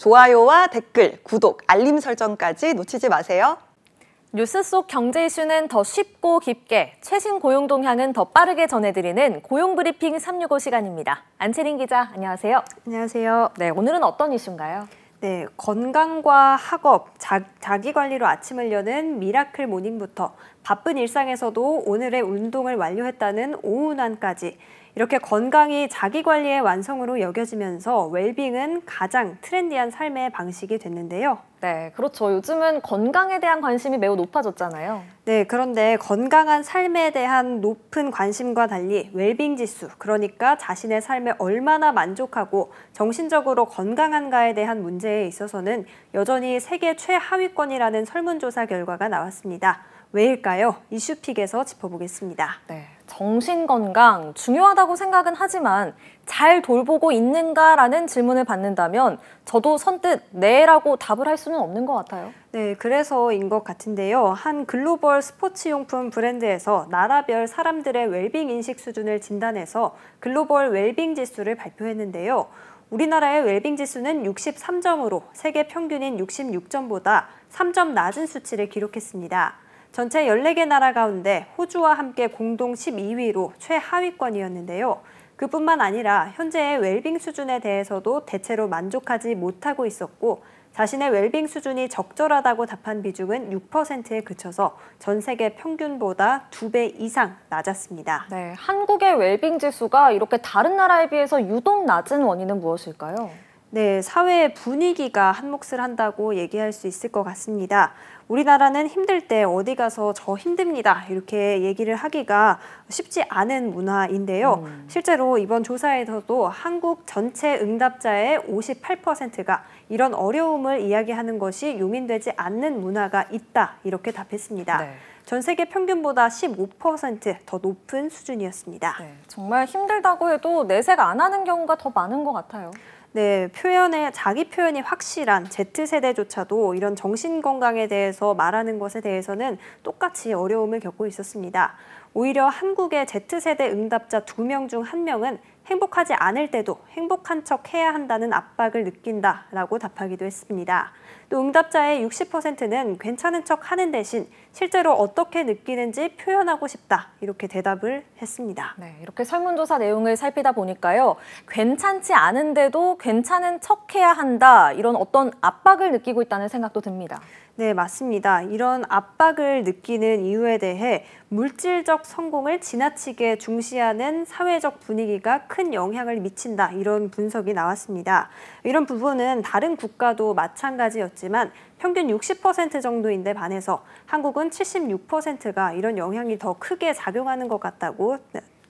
좋아요와 댓글, 구독, 알림 설정까지 놓치지 마세요. 뉴스 속 경제 이슈는 더 쉽고 깊게, 최신 고용 동향은 더 빠르게 전해드리는 고용브리핑 365 시간입니다. 안채린 기자, 안녕하세요. 안녕하세요. 네, 오늘은 어떤 이슈인가요? 네, 건강과 학업, 자기관리로 아침을 여는 미라클 모닝부터 바쁜 일상에서도 오늘의 운동을 완료했다는 오운환까지 이렇게 건강이 자기관리의 완성으로 여겨지면서 웰빙은 가장 트렌디한 삶의 방식이 됐는데요. 네, 그렇죠. 요즘은 건강에 대한 관심이 매우 높아졌잖아요. 네, 그런데 건강한 삶에 대한 높은 관심과 달리 웰빙 지수, 그러니까 자신의 삶에 얼마나 만족하고 정신적으로 건강한가에 대한 문제에 있어서는 여전히 세계 최하위권이라는 설문조사 결과가 나왔습니다. 왜일까요? 이슈픽에서 짚어보겠습니다. 네, 정신건강 중요하다고 생각은 하지만 잘 돌보고 있는가라는 질문을 받는다면 저도 선뜻 네라고 답을 할 수는 없는 것 같아요. 네, 그래서인 것 같은데요. 한 글로벌 스포츠용품 브랜드에서 나라별 사람들의 웰빙 인식 수준을 진단해서 글로벌 웰빙 지수를 발표했는데요. 우리나라의 웰빙 지수는 63점으로 세계 평균인 66점보다 3점 낮은 수치를 기록했습니다. 전체 14개 나라 가운데 호주와 함께 공동 12위로 최하위권이었는데요. 그뿐만 아니라 현재의 웰빙 수준에 대해서도 대체로 만족하지 못하고 있었고 자신의 웰빙 수준이 적절하다고 답한 비중은 6%에 그쳐서 전 세계 평균보다 2배 이상 낮았습니다. 네, 한국의 웰빙 지수가 이렇게 다른 나라에 비해서 유독 낮은 원인은 무엇일까요? 네, 사회의 분위기가 한 몫을 한다고 얘기할 수 있을 것 같습니다. 우리나라는 힘들 때 어디 가서 저 힘듭니다 이렇게 얘기를 하기가 쉽지 않은 문화인데요. 실제로 이번 조사에서도 한국 전체 응답자의 58%가 이런 어려움을 이야기하는 것이 용인되지 않는 문화가 있다 이렇게 답했습니다. 네. 전 세계 평균보다 15% 더 높은 수준이었습니다. 네, 정말 힘들다고 해도 내색 안 하는 경우가 더 많은 것 같아요. 네, 자기 표현이 확실한 Z세대조차도 이런 정신건강에 대해서 말하는 것에 대해서는 똑같이 어려움을 겪고 있었습니다. 오히려 한국의 Z세대 응답자 2명 중 1명은 행복하지 않을 때도 행복한 척 해야 한다는 압박을 느낀다라고 답하기도 했습니다. 또 응답자의 60%는 괜찮은 척 하는 대신 실제로 어떻게 느끼는지 표현하고 싶다 이렇게 대답을 했습니다. 네, 이렇게 설문조사 내용을 살피다 보니까요. 괜찮지 않은데도 괜찮은 척 해야 한다 이런 어떤 압박을 느끼고 있다는 생각도 듭니다. 네, 맞습니다. 이런 압박을 느끼는 이유에 대해 물질적 성공을 지나치게 중시하는 사회적 분위기가 큰 영향을 미친다 이런 분석이 나왔습니다. 이런 부분은 다른 국가도 마찬가지였지만 평균 60% 정도인데 반해서 한국은 76%가 이런 영향이 더 크게 작용하는 것 같다고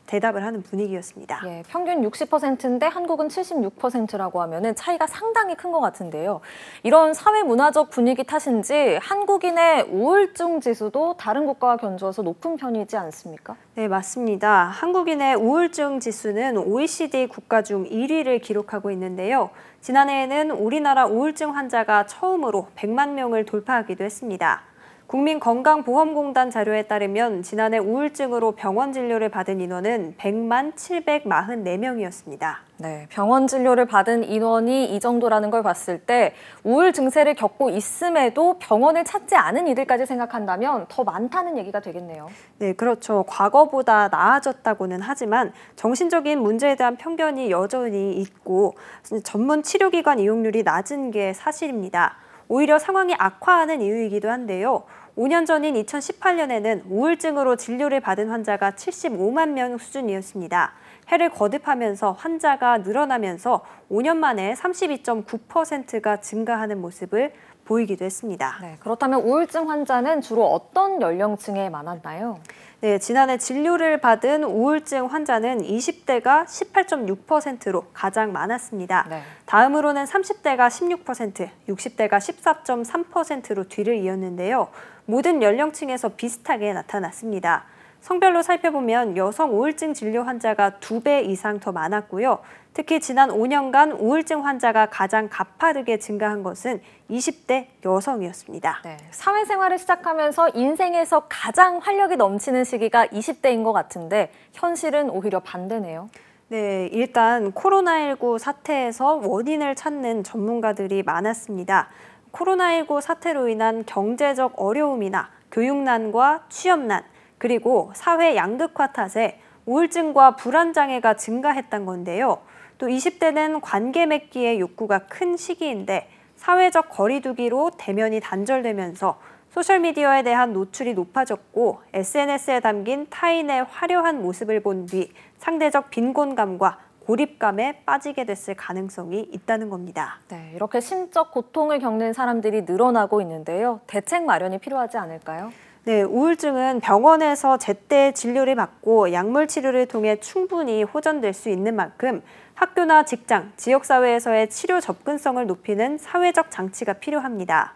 대답을 하는 분위기였습니다. 예, 평균 60%인데 한국은 76%라고 하면은 차이가 상당히 큰 것 같은데요. 이런 사회 문화적 분위기 탓인지 한국인의 우울증 지수도 다른 국가와 견주어서 높은 편이지 않습니까? 네, 맞습니다. 한국인의 우울증 지수는 OECD 국가 중 1위를 기록하고 있는데요. 지난해에는 우리나라 우울증 환자가 처음으로 100만 명을 돌파하기도 했습니다. 국민건강보험공단 자료에 따르면 지난해 우울증으로 병원 진료를 받은 인원은 100만 744명이었습니다. 네, 병원 진료를 받은 인원이 이 정도라는 걸 봤을 때 우울 증세를 겪고 있음에도 병원을 찾지 않은 이들까지 생각한다면 더 많다는 얘기가 되겠네요. 네, 그렇죠. 과거보다 나아졌다고는 하지만 정신적인 문제에 대한 편견이 여전히 있고 전문 치료기관 이용률이 낮은 게 사실입니다. 오히려 상황이 악화하는 이유이기도 한데요. 5년 전인 2018년에는 우울증으로 진료를 받은 환자가 75만 명 수준이었습니다. 해를 거듭하면서 환자가 늘어나면서 5년 만에 32.9%가 증가하는 모습을 보이기도 했습니다. 네, 그렇다면 우울증 환자는 주로 어떤 연령층에 많았나요? 네, 지난해 진료를 받은 우울증 환자는 20대가 18.6%로 가장 많았습니다. 네. 다음으로는 30대가 16%, 60대가 14.3%로 뒤를 이었는데요. 모든 연령층에서 비슷하게 나타났습니다. 성별로 살펴보면 여성 우울증 진료 환자가 2배 이상 더 많았고요. 특히 지난 5년간 우울증 환자가 가장 가파르게 증가한 것은 20대 여성이었습니다. 네, 사회생활을 시작하면서 인생에서 가장 활력이 넘치는 시기가 20대인 것 같은데 현실은 오히려 반대네요. 네, 일단 코로나19 사태에서 원인을 찾는 전문가들이 많았습니다. 코로나19 사태로 인한 경제적 어려움이나 교육난과 취업난, 그리고 사회 양극화 탓에 우울증과 불안장애가 증가했던 건데요. 또 20대는 관계 맺기의 욕구가 큰 시기인데 사회적 거리두기로 대면이 단절되면서 소셜미디어에 대한 노출이 높아졌고 SNS에 담긴 타인의 화려한 모습을 본 뒤 상대적 빈곤감과 고립감에 빠지게 됐을 가능성이 있다는 겁니다. 네, 이렇게 심적 고통을 겪는 사람들이 늘어나고 있는데요. 대책 마련이 필요하지 않을까요? 네, 우울증은 병원에서 제때 진료를 받고 약물 치료를 통해 충분히 호전될 수 있는 만큼 학교나 직장, 지역사회에서의 치료 접근성을 높이는 사회적 장치가 필요합니다.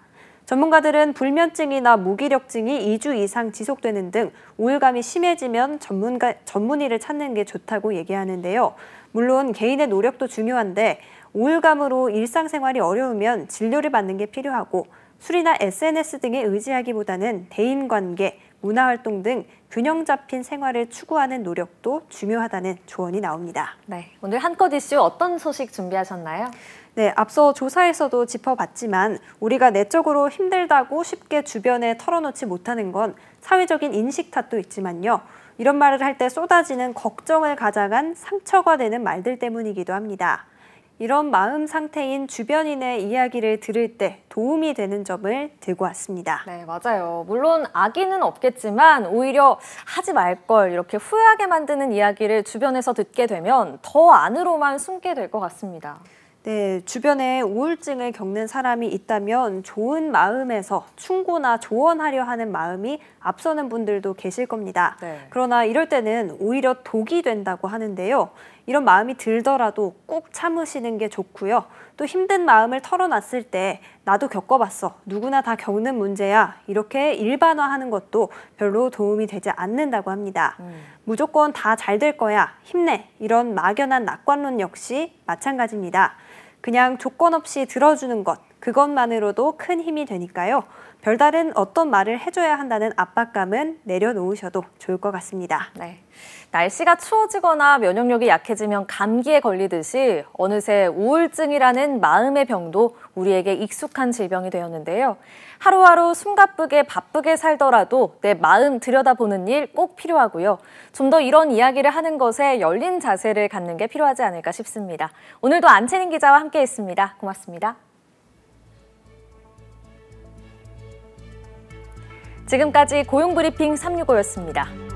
전문가들은 불면증이나 무기력증이 2주 이상 지속되는 등 우울감이 심해지면 전문의를 찾는 게 좋다고 얘기하는데요. 물론 개인의 노력도 중요한데 우울감으로 일상생활이 어려우면 진료를 받는 게 필요하고 술이나 SNS 등에 의지하기보다는 대인관계, 문화활동 등 균형 잡힌 생활을 추구하는 노력도 중요하다는 조언이 나옵니다. 네, 오늘 한껏 이슈 어떤 소식 준비하셨나요? 네, 앞서 조사에서도 짚어봤지만 우리가 내적으로 힘들다고 쉽게 주변에 털어놓지 못하는 건 사회적인 인식 탓도 있지만요. 이런 말을 할 때 쏟아지는 걱정을 가장한 상처가 되는 말들 때문이기도 합니다. 이런 마음 상태인 주변인의 이야기를 들을 때 도움이 되는 점을 들고 왔습니다. 네, 맞아요. 물론 악의는 없겠지만 오히려 하지 말걸 이렇게 후회하게 만드는 이야기를 주변에서 듣게 되면 더 안으로만 숨게 될 것 같습니다. 네, 주변에 우울증을 겪는 사람이 있다면 좋은 마음에서 충고나 조언하려 하는 마음이 앞서는 분들도 계실 겁니다. 네. 그러나 이럴 때는 오히려 독이 된다고 하는데요. 이런 마음이 들더라도 꾹 참으시는 게 좋고요. 또 힘든 마음을 털어놨을 때 나도 겪어봤어. 누구나 다 겪는 문제야. 이렇게 일반화하는 것도 별로 도움이 되지 않는다고 합니다. 무조건 다 잘 될 거야. 힘내. 이런 막연한 낙관론 역시 마찬가지입니다. 그냥 조건 없이 들어주는 것, 그것만으로도 큰 힘이 되니까요. 별다른 어떤 말을 해줘야 한다는 압박감은 내려놓으셔도 좋을 것 같습니다. 네. 날씨가 추워지거나 면역력이 약해지면 감기에 걸리듯이 어느새 우울증이라는 마음의 병도 우리에게 익숙한 질병이 되었는데요. 하루하루 숨가쁘게 바쁘게 살더라도 내 마음 들여다보는 일 꼭 필요하고요. 좀 더 이런 이야기를 하는 것에 열린 자세를 갖는 게 필요하지 않을까 싶습니다. 오늘도 안채린 기자와 함께했습니다. 고맙습니다. 지금까지 고용브리핑 365였습니다.